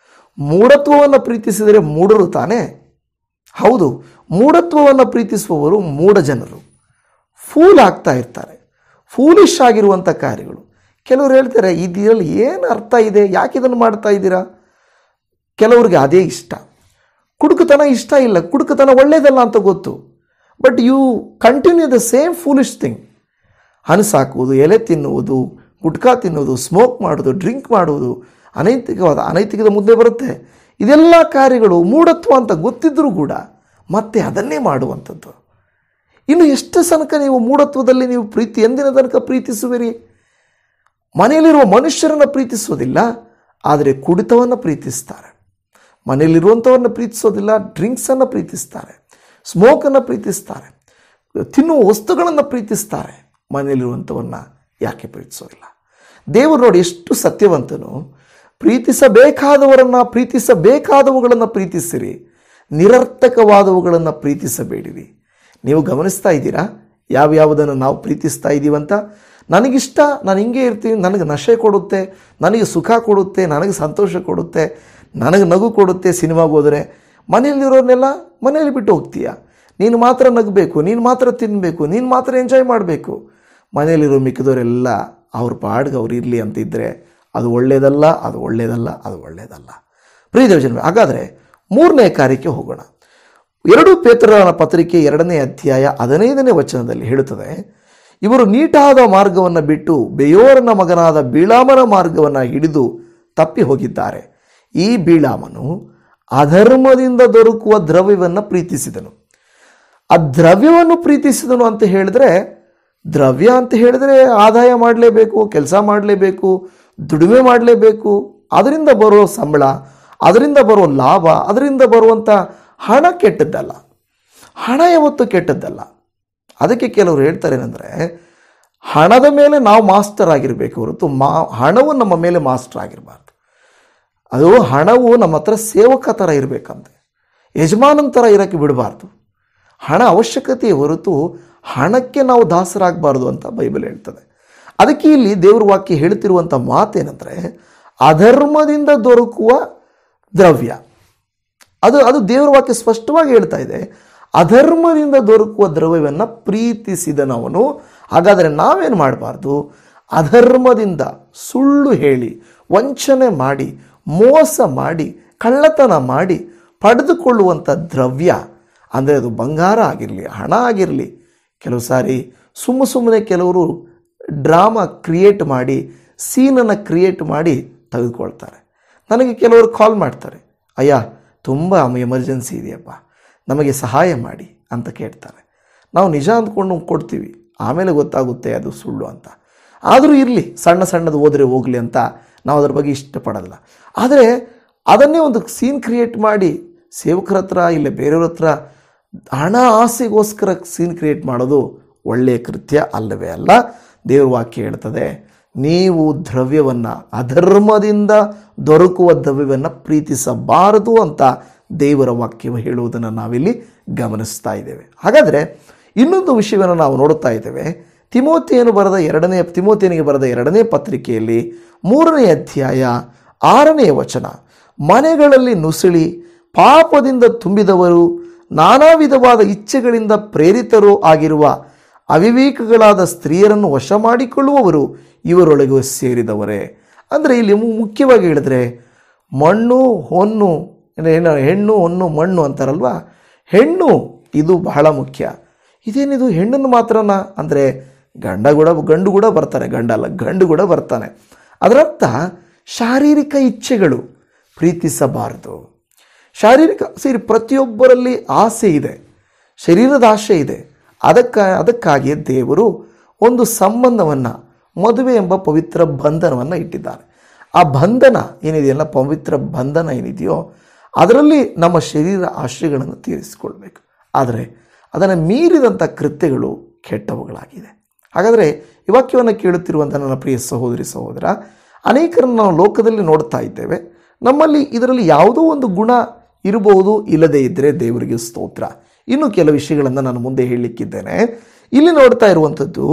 ಮೂಢತ್ವವನ್ನು ಪ್ರೀತಿಸಿದರೆ ಮೂಢರು ತಾನೇ? ಹೌದು, ಮೂಢತ್ವವನ್ನು ಪ್ರೀತಿಸುವವರು ಮೂಢ ಜನರು. ಫೂಲ್ ಆಗ್ತಾ ಇರ್ತಾರೆ, ಫೂಲಿಶ್ ಆಗಿರುವಂಥ ಕಾರ್ಯಗಳು. ಕೆಲವರು ಹೇಳ್ತಾರೆ, ಇದರಲ್ಲಿ ಏನು ಅರ್ಥ ಇದೆ, ಯಾಕೆ ಇದನ್ನು ಮಾಡ್ತಾ ಇದ್ದೀರಾ? ಕೆಲವ್ರಿಗೆ ಅದೇ ಇಷ್ಟ. ಕುಡುಕತನ ಇಷ್ಟ ಇಲ್ಲ, ಕುಡುಕತನ ಒಳ್ಳೆಯದಲ್ಲ ಅಂತ ಗೊತ್ತು, but you continue the same foolish thing. ಹನಸಾಕುವುದು, ಎಲೆ ತಿನ್ನುವುದು, ಗುಟ್ಕಾ ತಿನ್ನುವುದು, ಸ್ಮೋಕ್ ಮಾಡೋದು, ಡ್ರಿಂಕ್ ಮಾಡುವುದು, ಅನೈತಿಕದ ಮುದ್ದೆ ಬರುತ್ತೆ. ಇದೆಲ್ಲ ಕಾರ್ಯಗಳು ಮೂಢತ್ವ ಅಂತ ಗೊತ್ತಿದ್ರೂ ಕೂಡ ಮತ್ತೆ ಅದನ್ನೇ ಮಾಡುವಂಥದ್ದು. ಇನ್ನು ಎಷ್ಟು ತನಕ ನೀವು ಮೂಢತ್ವದಲ್ಲಿ ನೀವು ಎಂದಿನ ತನಕ ಪ್ರೀತಿಸುವಿರಿ? ಮನೆಯಲ್ಲಿರುವ ಮನುಷ್ಯರನ್ನು ಪ್ರೀತಿಸೋದಿಲ್ಲ, ಆದರೆ ಕುಡಿತವನ್ನು ಪ್ರೀತಿಸ್ತಾರೆ. ಮನೆಯಲ್ಲಿರುವಂಥವ್ರನ್ನ ಪ್ರೀತಿಸೋದಿಲ್ಲ, ಡ್ರಿಂಕ್ಸನ್ನು ಪ್ರೀತಿಸ್ತಾರೆ, ಸ್ಮೋಕನ್ನು ಪ್ರೀತಿಸ್ತಾರೆ, ತಿನ್ನುವ ವಸ್ತುಗಳನ್ನು ಪ್ರೀತಿಸ್ತಾರೆ. ಮನೆಯಲ್ಲಿರುವಂಥವನ್ನ ಯಾಕೆ ಪ್ರೀತಿಸೋದಿಲ್ಲ? ದೇವರು ನೋಡಿ ಎಷ್ಟು ಸತ್ಯವಂತನು. ಪ್ರೀತಿಸಬೇಕಾದವುಗಳನ್ನು ಪ್ರೀತಿಸಿರಿ, ನಿರರ್ಥಕವಾದವುಗಳನ್ನು ಪ್ರೀತಿಸಬೇಡಿರಿ. ನೀವು ಗಮನಿಸ್ತಾ ಇದ್ದೀರಾ ಯಾವ್ಯಾವುದನ್ನು ನಾವು ಪ್ರೀತಿಸ್ತಾ ಇದ್ದೀವಂತ? ನನಗಿಷ್ಟ, ನಾನು ಹಿಂಗೆ ಇರ್ತೀನಿ, ನನಗೆ ನಶೆ ಕೊಡುತ್ತೆ, ನನಗೆ ಸುಖ ಕೊಡುತ್ತೆ, ನನಗೆ ಸಂತೋಷ ಕೊಡುತ್ತೆ, ನನಗೆ ನಗು ಕೊಡುತ್ತೆ. ಸಿನಿಮಾಗೆ ಹೋದರೆ ಮನೆಯಲ್ಲಿರೋನೆಲ್ಲ ಮನೆಯಲ್ಲಿ ಬಿಟ್ಟು ಹೋಗ್ತೀಯ. ನೀನು ಮಾತ್ರ ನಗಬೇಕು, ನೀನು ಮಾತ್ರ ತಿನ್ನಬೇಕು, ನೀನು ಮಾತ್ರ ಎಂಜಾಯ್ ಮಾಡಬೇಕು. ಮನೆಯಲ್ಲಿರೋ ಮಿಕ್ಕಿದವರೆಲ್ಲ ಅವ್ರ ಪಾಡ್ಗೆ ಅವ್ರು ಇರಲಿ ಅಂತಿದ್ದರೆ ಅದು ಒಳ್ಳೆಯದಲ್ಲ, ಅದು ಒಳ್ಳೆಯದಲ್ಲ, ಅದು ಒಳ್ಳೆಯದಲ್ಲ. ಪ್ರಿಯ ದೇವಜನರೇ, ಹಾಗಾದರೆ 3ನೇ ಕಾರ್ಯಕ್ಕೆ ಹೋಗೋಣ. 2 ಪೇತ್ರನ ಪತ್ರಿಕೆ 2ನೇ ಅಧ್ಯಾಯ 15ನೇ ವಚನದಲ್ಲಿ ಹೇಳುತ್ತದೆ, ಇವರು ನೀಟಾದ ಮಾರ್ಗವನ್ನು ಬಿಟ್ಟು ಬೆಯೋರನ ಮಗನಾದ ಬೀಳಾಮನ ಮಾರ್ಗವನ್ನು ಹಿಡಿದು ತಪ್ಪಿ ಹೋಗಿದ್ದಾರೆ. ಈ ಬೀಳಾಮನು ಅಧರ್ಮದಿಂದ ದೊರಕುವ ದ್ರವ್ಯವನ್ನು ಪ್ರೀತಿಸಿದನು. ಆ ದ್ರವ್ಯವನ್ನು ಪ್ರೀತಿಸಿದನು ಅಂತ ಹೇಳಿದ್ರೆ, ದ್ರವ್ಯ ಅಂತ ಹೇಳಿದ್ರೆ ಆದಾಯ ಮಾಡಲೇಬೇಕು, ಕೆಲಸ ಮಾಡಲೇಬೇಕು, ದುಡಿಮೆ ಮಾಡಲೇಬೇಕು. ಅದರಿಂದ ಬರೋ ಸಂಬಳ, ಅದರಿಂದ ಬರೋ ಲಾಭ, ಅದರಿಂದ ಬರುವಂಥ ಹಣ ಕೆಟ್ಟದ್ದಲ್ಲ. ಹಣ ಯಾವತ್ತೂ ಕೆಟ್ಟದ್ದಲ್ಲ. ಅದಕ್ಕೆ ಕೆಲವರು ಹೇಳ್ತಾರೆ ಏನಂದರೆ, ಹಣದ ಮೇಲೆ ನಾವು ಮಾಸ್ಟರ್ ಆಗಿರಬೇಕು ಹೊರತು ಹಣವು ನಮ್ಮ ಮೇಲೆ ಮಾಸ್ಟರ್ ಆಗಿರಬಾರ್ದು. ಅದು ಹಣವು ನಮ್ಮ ಹತ್ರ ಸೇವಕ ಥರ ಇರಬೇಕಂತೆ, ಯಜಮಾನನ ಥರ ಇರೋಕ್ಕೆ ಬಿಡಬಾರ್ದು. ಹಣ ಅವಶ್ಯಕತೆ ಹೊರತು ಹಣಕ್ಕೆ ನಾವು ದಾಸರಾಗಬಾರ್ದು ಅಂತ ಬೈಬಲ್ ಹೇಳ್ತದೆ. ಅದಕ್ಕೆ ಇಲ್ಲಿ ದೇವ್ರ ವಾಕ್ಯ ಹೇಳ್ತಿರುವಂಥ ಮಾತೇನೆಂದರೆ, ಅಧರ್ಮದಿಂದ ದೊರಕುವ ದ್ರವ್ಯ. ಅದು ದೇವ್ರ ವಾಕ್ಯ ಸ್ಪಷ್ಟವಾಗಿ ಹೇಳ್ತಾ ಇದೆ, ಅಧರ್ಮದಿಂದ ದೊರಕುವ ದ್ರವ್ಯವನ್ನು ಪ್ರೀತಿಸಿದನವನು. ಹಾಗಾದರೆ ನಾವೇನು ಮಾಡಬಾರ್ದು? ಅಧರ್ಮದಿಂದ ಸುಳ್ಳು ಹೇಳಿ, ವಂಚನೆ ಮಾಡಿ, ಮೋಸ ಮಾಡಿ, ಕಳ್ಳತನ ಮಾಡಿ ಪಡೆದುಕೊಳ್ಳುವಂಥ ದ್ರವ್ಯ, ಅಂದರೆ ಅದು ಬಂಗಾರ ಆಗಿರಲಿ, ಹಣ ಆಗಿರಲಿ. ಕೆಲವು ಸಾರಿ ಸುಮ್ಮನೆ ಕೆಲವರು ಡ್ರಾಮಾ ಕ್ರಿಯೇಟ್ ಮಾಡಿ, ಸೀನನ್ನು ಕ್ರಿಯೇಟ್ ಮಾಡಿ ತೆಗೆದುಕೊಳ್ತಾರೆ. ನನಗೆ ಕೆಲವರು ಕಾಲ್ ಮಾಡ್ತಾರೆ, ಅಯ್ಯ ತುಂಬ ಎಮರ್ಜೆನ್ಸಿ ಇದೆಯಪ್ಪ, ನಮಗೆ ಸಹಾಯ ಮಾಡಿ ಅಂತ ಕೇಳ್ತಾರೆ. ನಾವು ನಿಜ ಅಂದ್ಕೊಂಡು ಕೊಡ್ತೀವಿ, ಆಮೇಲೆ ಗೊತ್ತಾಗುತ್ತೆ ಅದು ಸುಳ್ಳು ಅಂತ. ಆದರೂ ಇರಲಿ, ಸಣ್ಣದು ಹೋದರೆ ಹೋಗಲಿ ಅಂತ ನಾವು ಅದ್ರ ಬಗ್ಗೆ ಇಷ್ಟಪಡೋದಿಲ್ಲ. ಆದರೆ ಅದನ್ನೇ ಒಂದು ಸೀನ್ ಕ್ರಿಯೇಟ್ ಮಾಡಿ ಸೇವಕರ ಹತ್ರ ಇಲ್ಲ ಬೇರೆಯವ್ರ ಹತ್ರ ಹಣ ಆಸೆಗೋಸ್ಕರ ಸೀನ್ ಕ್ರಿಯೇಟ್ ಮಾಡೋದು ಒಳ್ಳೆಯ ಕೃತ್ಯ ಅಲ್ಲವೇ ಅಲ್ಲ. ದೇವ್ರ ವಾಕ್ಯ ಹೇಳ್ತದೆ, ನೀವು ದ್ರವ್ಯವನ್ನು, ಅಧರ್ಮದಿಂದ ದೊರಕುವ ದ್ರವ್ಯವನ್ನು ಪ್ರೀತಿಸಬಾರದು ಅಂತ ದೇವರ ವಾಕ್ಯವು ಹೇಳುವುದನ್ನು ನಾವಿಲ್ಲಿ ಗಮನಿಸ್ತಾ ಇದ್ದೇವೆ. ಹಾಗಾದರೆ ಇನ್ನೊಂದು ವಿಷಯವನ್ನು ನಾವು ನೋಡುತ್ತಾ ಇದ್ದೇವೆ. ತಿಮೋಥೆಯನಿಗೆ ಬರೆದ 2ನೇ ಪತ್ರಿಕೆಯಲ್ಲಿ 3ನೇ ಅಧ್ಯಾಯ 6ನೇ ವಚನ, ಮನೆಗಳಲ್ಲಿ ನುಸುಳಿ ಪಾಪದಿಂದ ತುಂಬಿದವರು, ನಾನಾ ವಿಧವಾದ ಇಚ್ಛೆಗಳಿಂದ ಪ್ರೇರಿತರೂ ಆಗಿರುವ ಅವಿವೇಕಗಳಾದ ಸ್ತ್ರೀಯರನ್ನು ವಶ ಮಾಡಿಕೊಳ್ಳುವವರು ಇವರೊಳಗೆ ಸೇರಿದವರೇ. ಅಂದರೆ ಇಲ್ಲಿ ಮುಖ್ಯವಾಗಿ ಹೇಳಿದ್ರೆ, ಮಣ್ಣು ಹೊನ್ನು, ಹೆಣ್ಣು ಹೊನ್ನು ಮಣ್ಣು ಅಂತಾರಲ್ವ, ಹೆಣ್ಣು ಇದು ಬಹಳ ಮುಖ್ಯ. ಇದೇನಿದು ಹೆಣ್ಣನ್ನು ಮಾತ್ರನ ಅಂದರೆ ಗಂಡು ಕೂಡ ಬರ್ತಾನೆ, ಗಂಡು ಕೂಡ ಬರ್ತಾನೆ. ಅದರರ್ಥ ಶಾರೀರಿಕ ಇಚ್ಛೆಗಳು ಪ್ರೀತಿಸಬಾರದು. ಶಾರೀರಿಕ ಸೇರಿ ಪ್ರತಿಯೊಬ್ಬರಲ್ಲಿ ಆಸೆ ಇದೆ, ಶರೀರದ ಆಸೆ ಇದೆ. ಅದಕ್ಕಾಗಿ ದೇವರು ಒಂದು ಸಂಬಂಧವನ್ನು, ಮದುವೆ ಎಂಬ ಪವಿತ್ರ ಬಂಧನವನ್ನು ಇಟ್ಟಿದ್ದಾರೆ. ಆ ಬಂಧನ ಏನಿದೆಯಲ್ಲ, ಪವಿತ್ರ ಬಂಧನ ಏನಿದೆಯೋ, ಅದರಲ್ಲಿ ನಮ್ಮ ಶರೀರ ಆಶೆಗಳನ್ನು ತೀರಿಸಿಕೊಳ್ಬೇಕು. ಆದರೆ ಅದನ್ನು ಮೀರಿದಂಥ ಕೃತ್ಯಗಳು ಕೆಟ್ಟವುಗಳಾಗಿದೆ. ಹಾಗಾದರೆ ಈ ವಾಕ್ಯವನ್ನು ಕೇಳುತ್ತಿರುವಂಥ ನನ್ನ ಪ್ರಿಯ ಸಹೋದರಿ ಸಹೋದರ, ಅನೇಕರನ್ನು ನಾವು ಲೋಕದಲ್ಲಿ ನೋಡ್ತಾ ಇದ್ದೇವೆ. ನಮ್ಮಲ್ಲಿ ಇದರಲ್ಲಿ ಯಾವುದೋ ಒಂದು ಗುಣ ಇರಬಹುದು, ಇಲ್ಲದೇ ಇದ್ದರೆ ದೇವರಿಗೆ ಸ್ತೋತ್ರ. ಇನ್ನು ಕೆಲವು ವಿಷಯಗಳನ್ನು ನಾನು ಮುಂದೆ ಹೇಳಲಿಕ್ಕಿದ್ದೇನೆ. ಇಲ್ಲಿ ನೋಡ್ತಾ ಇರುವಂಥದ್ದು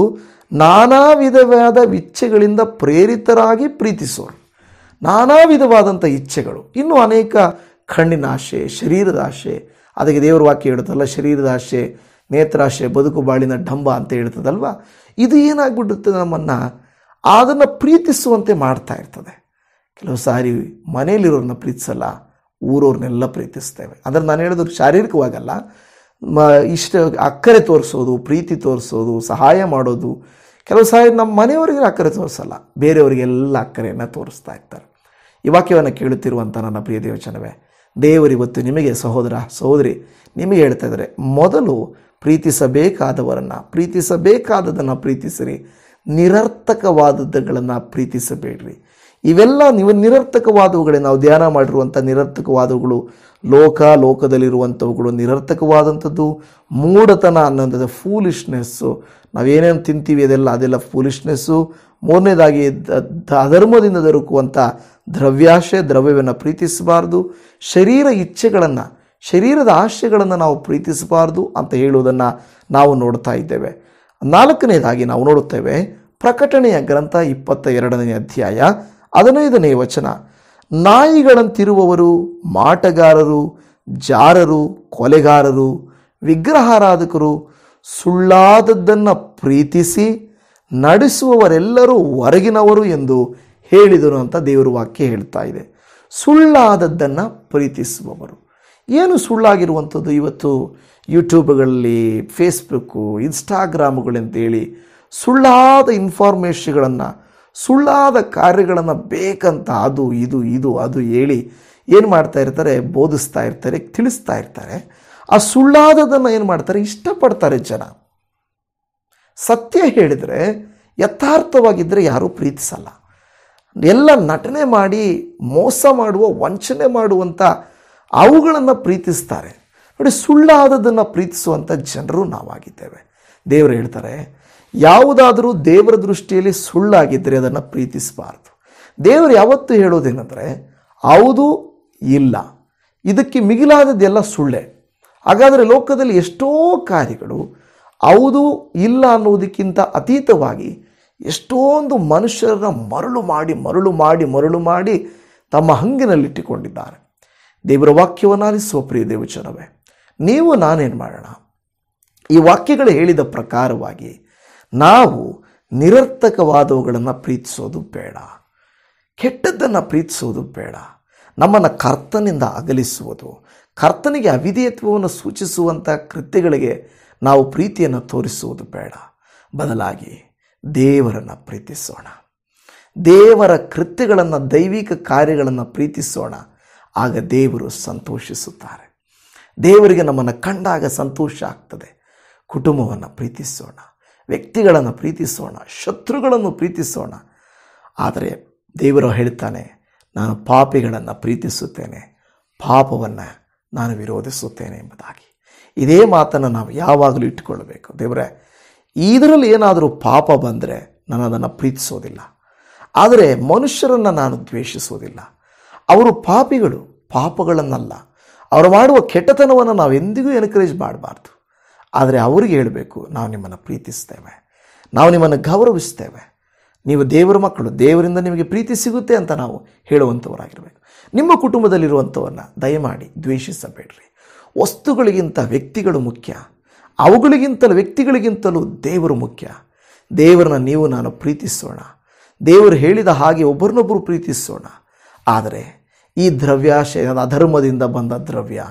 ನಾನಾ ವಿಧವಾದ ಇಚ್ಛೆಗಳಿಂದ ಪ್ರೇರಿತರಾಗಿ ಪ್ರೀತಿಸೋರು. ನಾನಾ ವಿಧವಾದಂಥ ಇಚ್ಛೆಗಳು, ಇನ್ನೂ ಅನೇಕ ಕಣ್ಣಿನ ಆಶೆ, ಶರೀರದ ಆಶೆ. ಅದಕ್ಕೆ ದೇವರ ವಾಕ್ಯ ಹೇಳುತ್ತಲ್ಲ, ಶರೀರದ ಆಶೆ, ನೇತ್ರಾಶೆ, ಬದುಕು ಬಾಳಿನ ಡಂಬ ಅಂತ ಹೇಳ್ತದಲ್ವ. ಇದು ಏನಾಗ್ಬಿಡುತ್ತದೆ, ನಮ್ಮನ್ನು ಅದನ್ನು ಪ್ರೀತಿಸುವಂತೆ ಮಾಡ್ತಾ ಇರ್ತದೆ. ಕೆಲವು ಸಾರಿ ಮನೆಯಲ್ಲಿರೋರನ್ನ ಪ್ರೀತಿಸಲ್ಲ, ಊರವ್ರನ್ನೆಲ್ಲ ಪ್ರೀತಿಸ್ತೇವೆ. ಅಂದರೆ ನಾನು ಹೇಳೋದು ಶಾರೀರಿಕವಾಗಲ್ಲ, ಇಷ್ಟ ಅಕ್ಕರೆ ತೋರಿಸೋದು, ಪ್ರೀತಿ ತೋರಿಸೋದು, ಸಹಾಯ ಮಾಡೋದು. ಕೆಲವು ಸಾರಿ ನಮ್ಮ ಮನೆಯವರಿಗೆ ಅಕ್ಕರೆ ತೋರಿಸಲ್ಲ, ಬೇರೆಯವರಿಗೆಲ್ಲ ಅಕ್ಕರೆಯನ್ನು ತೋರಿಸ್ತಾ ಇರ್ತಾರೆ. ಈ ವಾಕ್ಯವನ್ನು ಕೇಳುತ್ತಿರುವಂಥ ನನ್ನ ಪ್ರಿಯ ದೇವಚನವೇ, ದೇವರಿವತ್ತು ನಿಮಗೆ ಸಹೋದರ ಸಹೋದರಿ ನಿಮಗೆ ಹೇಳ್ತಾ ಇದ್ದಾರೆ, ಮೊದಲು ಪ್ರೀತಿಸಬೇಕಾದದನ್ನು ಪ್ರೀತಿಸಿರಿ, ನಿರರ್ಥಕವಾದವುಗಳನ್ನು ಪ್ರೀತಿಸಬೇಡ್ರಿ. ಇವೆಲ್ಲ ನೀವು ನಿರರ್ಥಕವಾದವುಗಳೇ. ನಾವು ಧ್ಯಾನ ಮಾಡಿರುವಂಥ ನಿರರ್ಥಕವಾದವುಗಳು, ಲೋಕದಲ್ಲಿರುವಂಥವುಗಳು ನಿರರ್ಥಕವಾದಂಥದ್ದು. ಮೂಢತನ ಅನ್ನೋಂಥದ್ದು ಫೂಲಿಶ್ನೆಸ್ಸು. ನಾವೇನೇನು ತಿಂತೀವಿ ಅದೆಲ್ಲ ಫೂಲಿಶ್ನೆಸ್ಸು. ಮೂರನೇದಾಗಿ ಅಧರ್ಮದಿಂದ ದೊರಕುವಂಥ ದ್ರವ್ಯಾಶೆ, ದ್ರವ್ಯವನ್ನು ಪ್ರೀತಿಸಬಾರ್ದು. ಶರೀರ ಇಚ್ಛೆಗಳನ್ನು, ಶರೀರದ ಆಶೆಗಳನ್ನು ನಾವು ಪ್ರೀತಿಸಬಾರ್ದು ಅಂತ ಹೇಳುವುದನ್ನು ನಾವು ನೋಡ್ತಾ ಇದ್ದೇವೆ. 4ನೇದಾಗಿ ನಾವು ನೋಡುತ್ತೇವೆ, ಪ್ರಕಟಣೆಯ ಗ್ರಂಥ 22ನೇ ಅಧ್ಯಾಯ 15ನೇ ವಚನ. ನಾಯಿಗಳಂತಿರುವವರು, ಮಾಟಗಾರರು, ಜಾರರು, ಕೊಲೆಗಾರರು, ವಿಗ್ರಹಾರಾಧಕರು, ಸುಳ್ಳಾದದ್ದನ್ನು ಪ್ರೀತಿಸಿ ನಡೆಸುವವರೆಲ್ಲರೂ ಹೊರಗಿನವರು ಎಂದು ಹೇಳಿದರು ಅಂತ ದೇವರ ವಾಕ್ಯ ಹೇಳ್ತಾ ಇದೆ. ಸುಳ್ಳಾದದ್ದನ್ನು ಪ್ರೀತಿಸುವವರು. ಏನು ಸುಳ್ಳಾಗಿರುವಂಥದ್ದು? ಇವತ್ತು ಯೂಟ್ಯೂಬ್ಗಳಲ್ಲಿ, ಫೇಸ್ಬುಕ್ಕು, ಇನ್ಸ್ಟಾಗ್ರಾಮ್ಗಳಂತೇಳಿ ಸುಳ್ಳಾದ ಇನ್ಫಾರ್ಮೇಷನ್ಗಳನ್ನು, ಸುಳ್ಳಾದ ಕಾರ್ಯಗಳನ್ನು ಬೇಕಂತ ಅದು ಹೇಳಿ ಏನು ಮಾಡ್ತಾ ಇರ್ತಾರೆ, ಬೋಧಿಸ್ತಾ ಇರ್ತಾರೆ, ತಿಳಿಸ್ತಾ ಇರ್ತಾರೆ. ಆ ಸುಳ್ಳಾದದನ್ನು ಏನು ಮಾಡ್ತಾರೆ, ಇಷ್ಟಪಡ್ತಾರೆ ಜನ. ಸತ್ಯ ಹೇಳಿದರೆ, ಯಥಾರ್ಥವಾಗಿದ್ದರೆ ಯಾರೂ ಪ್ರೀತಿಸಲ್ಲ. ಎಲ್ಲ ನಟನೆ ಮಾಡಿ ಮೋಸ ಮಾಡುವ, ವಂಚನೆ ಮಾಡುವಂಥ ಅವುಗಳನ್ನು ಪ್ರೀತಿಸ್ತಾರೆ. ನೋಡಿ, ಸುಳ್ಳಾದದನ್ನು ಪ್ರೀತಿಸುವಂಥ ಜನರು ನಾವಾಗಿದ್ದೇವೆ. ದೇವರು ಹೇಳ್ತಾರೆ, ಯಾವುದಾದರೂ ದೇವರ ದೃಷ್ಟಿಯಲ್ಲಿ ಸುಳ್ಳಾಗಿದ್ದರೆ ಅದನ್ನು ಪ್ರೀತಿಸಬಾರ್ದು. ದೇವರು ಯಾವತ್ತೂ ಹೇಳೋದೇನೆಂದರೆ, ಹೌದು, ಇಲ್ಲ, ಇದಕ್ಕೆ ಮಿಗಿಲಾದದ್ದೆಲ್ಲ ಸುಳ್ಳೆ. ಹಾಗಾದರೆ ಲೋಕದಲ್ಲಿ ಎಷ್ಟೋ ಕಾರ್ಯಗಳು ಹೌದು ಇಲ್ಲ ಅನ್ನೋದಕ್ಕಿಂತ ಅತೀತವಾಗಿ ಎಷ್ಟೊಂದು ಮನುಷ್ಯರನ್ನ ಮರಳು ಮಾಡಿ ತಮ್ಮ ಹಂಗಿನಲ್ಲಿಟ್ಟುಕೊಂಡಿದ್ದಾರೆ. ದೇವರ ವಾಕ್ಯವನ್ನು ಆಲಿಸುವ ಪ್ರಿಯ ದೇವಚನವೇ, ನೀವು ನಾನೇನು ಮಾಡೋಣ? ಈ ವಾಕ್ಯಗಳು ಹೇಳಿದ ಪ್ರಕಾರವಾಗಿ ನಾವು ನಿರರ್ಥಕವಾದವುಗಳನ್ನು ಪ್ರೀತಿಸೋದು ಬೇಡ, ಕೆಟ್ಟದ್ದನ್ನು ಪ್ರೀತಿಸೋದು ಬೇಡ. ನಮ್ಮನ್ನು ಕರ್ತನಿಂದ ಅಗಲಿಸುವುದು, ಕರ್ತನಿಗೆ ಅವಿಧೇಯತ್ವವನ್ನು ಸೂಚಿಸುವಂಥ ಕೃತ್ಯಗಳಿಗೆ ನಾವು ಪ್ರೀತಿಯನ್ನು ತೋರಿಸುವುದು ಬೇಡ. ಬದಲಾಗಿ ದೇವರನ್ನು ಪ್ರೀತಿಸೋಣ, ದೇವರ ಕೃತ್ಯಗಳನ್ನು, ದೈವಿಕ ಕಾರ್ಯಗಳನ್ನು ಪ್ರೀತಿಸೋಣ. ಆಗ ದೇವರು ಸಂತೋಷಿಸುತ್ತಾರೆ. ದೇವರಿಗೆ ನಮ್ಮನ್ನು ಕಂಡಾಗ ಸಂತೋಷ ಆಗ್ತದೆ. ಕುಟುಂಬವನ್ನು ಪ್ರೀತಿಸೋಣ, ವ್ಯಕ್ತಿಗಳನ್ನು ಪ್ರೀತಿಸೋಣ, ಶತ್ರುಗಳನ್ನು ಪ್ರೀತಿಸೋಣ. ಆದರೆ ದೇವರು ಹೇಳ್ತಾನೆ, ನಾನು ಪಾಪಿಗಳನ್ನು ಪ್ರೀತಿಸುತ್ತೇನೆ, ಪಾಪವನ್ನು ನಾನು ವಿರೋಧಿಸುತ್ತೇನೆ ಎಂಬುದಾಗಿ. ಇದೇ ಮಾತನ್ನು ನಾವು ಯಾವಾಗಲೂ ಇಟ್ಟುಕೊಳ್ಳಬೇಕು. ದೇವರೇ, ಇದರಲ್ಲಿ ಏನಾದರೂ ಪಾಪ ಬಂದರೆ ನಾನು ಅದನ್ನು ಪ್ರೀತಿಸೋದಿಲ್ಲ, ಆದರೆ ಮನುಷ್ಯರನ್ನು ನಾನು ದ್ವೇಷಿಸೋದಿಲ್ಲ. ಅವರು ಪಾಪಿಗಳು, ಪಾಪಗಳನ್ನಲ್ಲ, ಅವರು ಮಾಡುವ ಕೆಟ್ಟತನವನ್ನು ನಾವು ಎಂದಿಗೂ ಎನ್ಕರೇಜ್ ಮಾಡಬಾರ್ದು. ಆದರೆ ಅವರಿಗೆ ಹೇಳಬೇಕು, ನಾವು ನಿಮ್ಮನ್ನು ಪ್ರೀತಿಸ್ತೇವೆ, ನಾವು ನಿಮ್ಮನ್ನು ಗೌರವಿಸ್ತೇವೆ, ನೀವು ದೇವರ ಮಕ್ಕಳು, ದೇವರಿಂದ ನಿಮಗೆ ಪ್ರೀತಿ ಸಿಗುತ್ತೆ ಅಂತ ನಾವು ಹೇಳುವಂಥವರಾಗಿರಬೇಕು. ನಿಮ್ಮ ಕುಟುಂಬದಲ್ಲಿರುವಂಥವನ್ನ ದಯಮಾಡಿ ದ್ವೇಷಿಸಬೇಡ್ರಿ. ವಸ್ತುಗಳಿಗಿಂತ ವ್ಯಕ್ತಿಗಳು ಮುಖ್ಯ, ಅವುಗಳಿಗಿಂತಲೂ ವ್ಯಕ್ತಿಗಳಿಗಿಂತಲೂ ದೇವರು ಮುಖ್ಯ. ದೇವರನ್ನ ನೀವು ನಾನು ಪ್ರೀತಿಸೋಣ, ದೇವರು ಹೇಳಿದ ಹಾಗೆ ಒಬ್ಬರನ್ನೊಬ್ಬರು ಪ್ರೀತಿಸೋಣ. ಆದರೆ ಈ ದ್ರವ್ಯಾಶೆ, ಅಧರ್ಮದಿಂದ ಬಂದ ದ್ರವ್ಯ,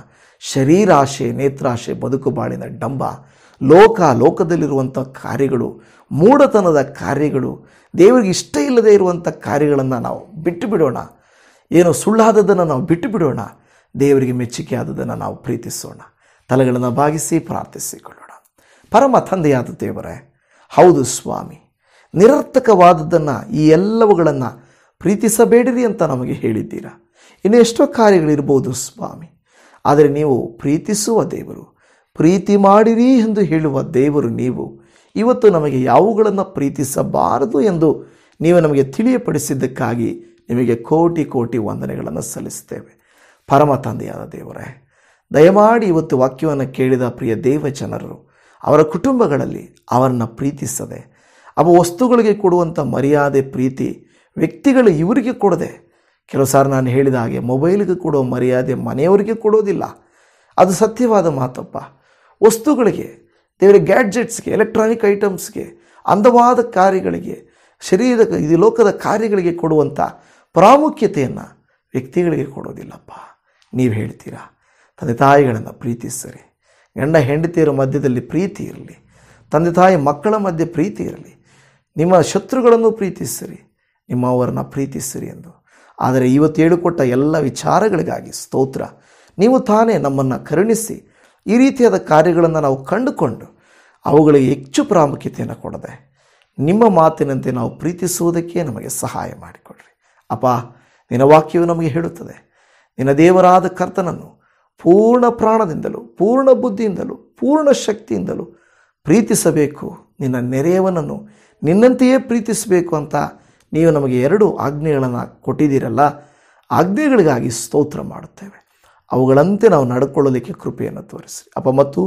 ಶರೀರಾಶೆ, ನೇತ್ರಾಶೆ, ಬದುಕು ಬಾಳಿನ ಡಂಬ, ಲೋಕದಲ್ಲಿರುವಂಥ ಕಾರ್ಯಗಳು, ಮೂಢತನದ ಕಾರ್ಯಗಳು, ದೇವರಿಗೆ ಇಷ್ಟ ಇಲ್ಲದೆ ಇರುವಂಥ ಕಾರ್ಯಗಳನ್ನು ನಾವು ಬಿಟ್ಟು ಬಿಡೋಣ. ಏನು ಸುಳ್ಳಾದದನ್ನು ನಾವು ಬಿಟ್ಟು ಬಿಡೋಣ. ದೇವರಿಗೆ ಮೆಚ್ಚುಗೆ ಆದದನ್ನು ನಾವು ಪ್ರೀತಿಸೋಣ. ತಲೆಗಳನ್ನು ಬಾಗಿಸಿ ಪ್ರಾರ್ಥಿಸಿಕೊಳ್ಳೋಣ. ಪರಮ ತಂದೆಯಾದ ದೇವರೇ, ಹೌದು ಸ್ವಾಮಿ, ನಿರರ್ಥಕವಾದದ್ದನ್ನು ಈ ಎಲ್ಲವುಗಳನ್ನು ಪ್ರೀತಿಸಬೇಡಿರಿ ಅಂತ ನಮಗೆ ಹೇಳಿದ್ದೀರಾ. ಇನ್ನು ಎಷ್ಟೋ ಕಾರ್ಯಗಳಿರ್ಬೋದು ಸ್ವಾಮಿ, ಆದರೆ ನೀವು ಪ್ರೀತಿಸುವ ದೇವರು, ಪ್ರೀತಿ ಮಾಡಿರಿ ಎಂದು ಹೇಳುವ ದೇವರು ನೀವು. ಇವತ್ತು ನಮಗೆ ಯಾವುಗಳನ್ನು ಪ್ರೀತಿಸಬಾರದು ಎಂದು ನೀವು ನಮಗೆ ತಿಳಿಯಪಡಿಸಿದ್ದಕ್ಕಾಗಿ ನಿಮಗೆ ಕೋಟಿ ಕೋಟಿ ವಂದನೆಗಳನ್ನು ಸಲ್ಲಿಸ್ತೇವೆ. ಪರಮ ತಂದೆಯಾದ ದೇವರೇ, ದಯಮಾಡಿ ಇವತ್ತು ವಾಕ್ಯವನ್ನು ಕೇಳಿದ ಪ್ರಿಯ ದೇವ ಜನರು ಅವರ ಕುಟುಂಬಗಳಲ್ಲಿ ಅವರನ್ನು ಪ್ರೀತಿಸದೆ, ವಸ್ತುಗಳಿಗೆ ಕೊಡುವಂಥ ಮರ್ಯಾದೆ, ಪ್ರೀತಿ ವ್ಯಕ್ತಿಗಳು ಇವರಿಗೆ ಕೊಡದೆ, ಕೆಲವು ಸಾರಿ ನಾನು ಹೇಳಿದ ಹಾಗೆ ಮೊಬೈಲಿಗೆ ಕೊಡೋ ಮರ್ಯಾದೆ ಮನೆಯವರಿಗೆ ಕೊಡೋದಿಲ್ಲ. ಅದು ಸತ್ಯವಾದ ಮಾತಪ್ಪ. ವಸ್ತುಗಳಿಗೆ, ದೇವರ ಗ್ಯಾಡ್ಜೆಟ್ಸ್ಗೆ, ಎಲೆಕ್ಟ್ರಾನಿಕ್ ಐಟಮ್ಸ್ಗೆ, ಅಂದವಾದ ಕಾರ್ಯಗಳಿಗೆ, ಶರೀರದ ಇದು ಲೋಕದ ಕಾರ್ಯಗಳಿಗೆ ಕೊಡುವಂಥ ಪ್ರಾಮುಖ್ಯತೆಯನ್ನು ವ್ಯಕ್ತಿಗಳಿಗೆ ಕೊಡೋದಿಲ್ಲಪ್ಪ. ನೀವು ಹೇಳ್ತೀರಾ ತಂದೆ ತಾಯಿಗಳನ್ನು ಪ್ರೀತಿಸಿರಿ, ಗಂಡ ಹೆಂಡತಿಯರ ಮಧ್ಯದಲ್ಲಿ ಪ್ರೀತಿ ಇರಲಿ, ತಂದೆ ತಾಯಿ ಮಕ್ಕಳ ಮಧ್ಯೆ ಪ್ರೀತಿ ಇರಲಿ, ನಿಮ್ಮ ಶತ್ರುಗಳನ್ನು ಪ್ರೀತಿಸಿರಿ, ನಿಮ್ಮವರನ್ನು ಪ್ರೀತಿಸಿರಿ ಎಂದು. ಆದರೆ ಇವತ್ತು ಹೇಳಿಕೊಟ್ಟ ಎಲ್ಲ ವಿಚಾರಗಳಿಗಾಗಿ ಸ್ತೋತ್ರ. ನೀವು ತಾನೇ ನಮ್ಮನ್ನು ಕರುಣಿಸಿ ಈ ರೀತಿಯಾದ ಕಾರ್ಯಗಳನ್ನು ನಾವು ಕಂಡುಕೊಂಡು ಅವುಗಳಿಗೆ ಹೆಚ್ಚು ಪ್ರಾಮುಖ್ಯತೆಯನ್ನು ಕೊಡದೆ ನಿಮ್ಮ ಮಾತಿನಂತೆ ನಾವು ಪ್ರೀತಿಸುವುದಕ್ಕೆ ನಮಗೆ ಸಹಾಯ ಮಾಡಿಕೊಡ್ರಿ ಅಪ್ಪ. ನಿನ್ನ ವಾಕ್ಯವು ನಮಗೆ ಹೇಳುತ್ತದೆ, ನಿನ್ನ ದೇವರಾದ ಕರ್ತನನ್ನು ಪೂರ್ಣ ಪ್ರಾಣದಿಂದಲೂ, ಪೂರ್ಣ ಬುದ್ಧಿಯಿಂದಲೂ, ಪೂರ್ಣ ಶಕ್ತಿಯಿಂದಲೂ ಪ್ರೀತಿಸಬೇಕು, ನಿನ್ನ ನೆರೆಯವನನ್ನು ನಿನ್ನಂತೆಯೇ ಪ್ರೀತಿಸಬೇಕು ಅಂತ ನೀವು ನಮಗೆ 2 ಆಜ್ಞೆಗಳನ್ನು ಕೊಟ್ಟಿದ್ದೀರಲ್ಲ. ಆಜ್ಞೆಗಳಿಗಾಗಿ ಸ್ತೋತ್ರ ಮಾಡುತ್ತೇವೆ. ಅವುಗಳಂತೆ ನಾವು ನಡ್ಕೊಳ್ಳೋದಕ್ಕೆ ಕೃಪೆಯನ್ನು ತೋರಿಸಿ ಅಪ್ಪ. ಮತ್ತು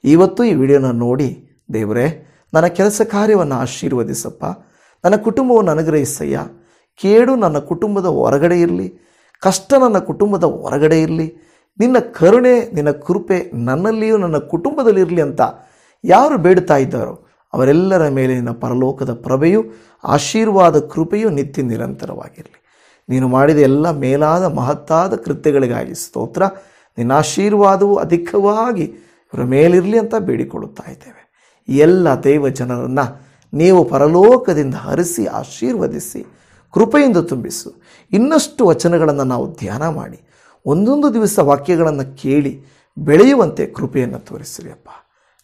ಇವತ್ತು ಈ ವಿಡಿಯೋನ ನೋಡಿ ದೇವರೇ, ನನ್ನ ಕೆಲಸ ಕಾರ್ಯವನ್ನು ಆಶೀರ್ವದಿಸಪ್ಪ, ನನ್ನ ಕುಟುಂಬವನ್ನು ಅನುಗ್ರಹಿಸಯ್ಯ. ಕೇಡು ನನ್ನ ಕುಟುಂಬದ ಹೊರಗಡೆ ಇರಲಿ, ಕಷ್ಟ ನನ್ನ ಕುಟುಂಬದ ಹೊರಗಡೆ ಇರಲಿ, ನಿನ್ನ ಕರುಣೆ, ನಿನ್ನ ಕೃಪೆ ನನ್ನಲ್ಲಿಯೂ ನನ್ನ ಕುಟುಂಬದಲ್ಲಿರಲಿ ಅಂತ ಯಾರು ಬೇಡ್ತಾ ಇದ್ದಾರೋ ಅವರೆಲ್ಲರ ಮೇಲೆ ನಿನ್ನ ಪರಲೋಕದ ಪ್ರಭೆಯು, ಆಶೀರ್ವಾದ ಕೃಪೆಯು ನಿತ್ಯ ನಿರಂತರವಾಗಿರಲಿ. ನೀನು ಮಾಡಿದ ಎಲ್ಲ ಮೇಲಾದ ಮಹತ್ತಾದ ಕೃತ್ಯಗಳಿಗಾಗಿ ಸ್ತೋತ್ರ. ನಿನ್ನ ಆಶೀರ್ವಾದವು ಅಧಿಕವಾಗಿ ಇವರ ಮೇಲಿರಲಿ ಅಂತ ಬೇಡಿಕೊಳ್ಳುತ್ತಾ ಇದ್ದೇವೆ. ಎಲ್ಲ ದೈವ ಜನರನ್ನು ನೀವು ಪರಲೋಕದಿಂದ ಹರಿಸಿ ಆಶೀರ್ವದಿಸಿ ಕೃಪೆಯಿಂದ ತುಂಬಿಸು. ಇನ್ನಷ್ಟು ವಚನಗಳನ್ನು ನಾವು ಧ್ಯಾನ ಮಾಡಿ ಒಂದೊಂದು ದಿವಸ ವಾಕ್ಯಗಳನ್ನು ಕೇಳಿ ಬೆಳೆಯುವಂತೆ ಕೃಪೆಯನ್ನು ತೋರಿಸಿರಿ ಅಪ್ಪ.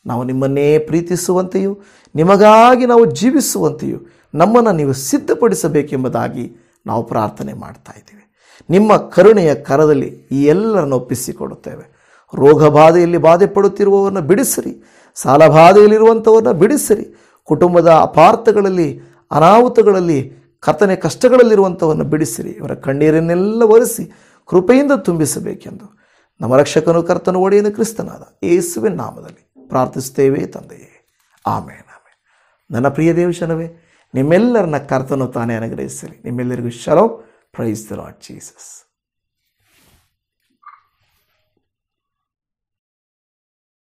ನಾವು ನಿಮ್ಮನ್ನೇ ಪ್ರೀತಿಸುವಂತೆಯೂ ನಿಮಗಾಗಿ ನಾವು ಜೀವಿಸುವಂತೆಯೂ ನಮ್ಮನ್ನು ನೀವು ಸಿದ್ಧಪಡಿಸಬೇಕೆಂಬುದಾಗಿ ನಾವು ಪ್ರಾರ್ಥನೆ ಮಾಡ್ತಾ ಇದ್ದೀವಿ. ನಿಮ್ಮ ಕರುಣೆಯ ಕರದಲ್ಲಿ ಈ ಎಲ್ಲರನ್ನು ಒಪ್ಪಿಸಿಕೊಡುತ್ತೇವೆ. ರೋಗ ಬಾಧೆಯಲ್ಲಿ ಬಾಧೆ ಪಡುತ್ತಿರುವವರನ್ನು ಬಿಡಿಸಿರಿ, ಸಾಲ ಬಾಧೆಯಲ್ಲಿರುವಂಥವ್ರನ್ನ ಬಿಡಿಸಿರಿ, ಕುಟುಂಬದ ಅಪಾರ್ಥಗಳಲ್ಲಿ, ಅನಾಹುತಗಳಲ್ಲಿ, ಕರ್ತನೆ ಕಷ್ಟಗಳಲ್ಲಿರುವಂಥವನ್ನು ಬಿಡಿಸಿರಿ. ಇವರ ಕಣ್ಣೀರನ್ನೆಲ್ಲ ಒರೆಸಿ ಕೃಪೆಯಿಂದ ತುಂಬಿಸಬೇಕೆಂದು ನಮ್ಮ ರಕ್ಷಕನು ಕರ್ತನು ಒಡೆಯನು ಕ್ರಿಸ್ತನಾದ ಯೇಸುವಿನ ನಾಮದಲ್ಲಿ ಪ್ರಾರ್ಥಿಸುತ್ತೇವೆ ತಂದೆಯೇ. ಆಮೇನ್ ಆಮೇನ್. ನನ್ನ ಪ್ರಿಯ ದೇವಜನವೇ, ನಿಮ್ಮೆಲ್ಲರನ್ನ ಕರ್ತನು ತಾನೇ ಅನುಗ್ರಹಿಸಲಿ. ನಿಮ್ಮೆಲ್ಲರಿಗೂ ಶಲೋಮ್. Praise the Lord Jesus.